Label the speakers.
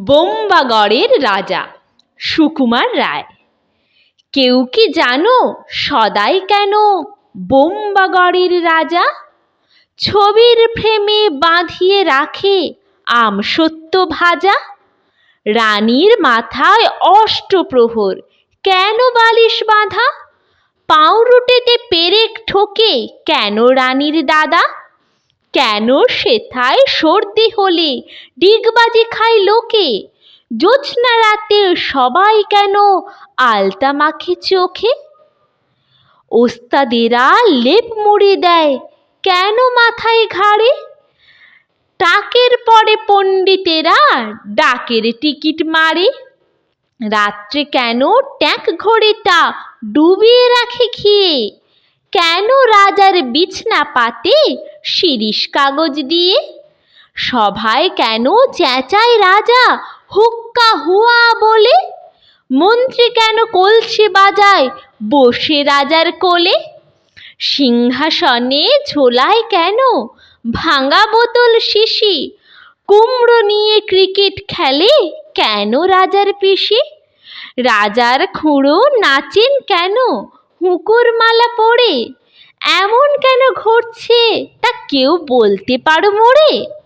Speaker 1: বোম্বাগড়ের রাজা সুকুমার রায়। কেউ কি জানো সদাই কেন বোম্বাগড়ের রাজা? ছবির ফ্রেমে বাঁধিয়ে রাখে আমসত্ত্ব ভাজা। রানীর মাথায় অষ্টপ্রহর কেন বালিশ বাঁধা? পাউরুটিতে পেরেক ঠোকে কেন রানীর দাদা? কেন সেথায় সর্দি হলে ডিগবাজি খায় লোকে? জ্যোৎস্না রাতে সবাই কেন আলতা মাখে চোখে? ওস্তাদেরা লেপ মুড়ি দেয় কেন মাথায় ঘাড়ে? টাকের পরে পণ্ডিতেরা ডাকের টিকিট মারে। রাত্রে কেন ট্যাঁক ঘড়িটা ডুবিয়ে রাখে খেয়ে? কেন রাজার বিছনা পাতে শিরীষ কাগজ দিয়ে? সভায় কেন চেঁচায় রাজা হুক্কা হুয়া বলে? মন্ত্রী কেন কলসি বাজায় বসে রাজার কোলে? সিংহাসনে ঝোলায় কেন ভাঙা বোতল শিশি? কুমড়ো নিয়ে ক্রিকেট খেলে কেন রাজার পিসি? রাজার খুঁড়ো নাচেন কেন হুঁকোর মালা পরে? এমন কেন ঘটছে তা কেউ বলতে পারো মোরে?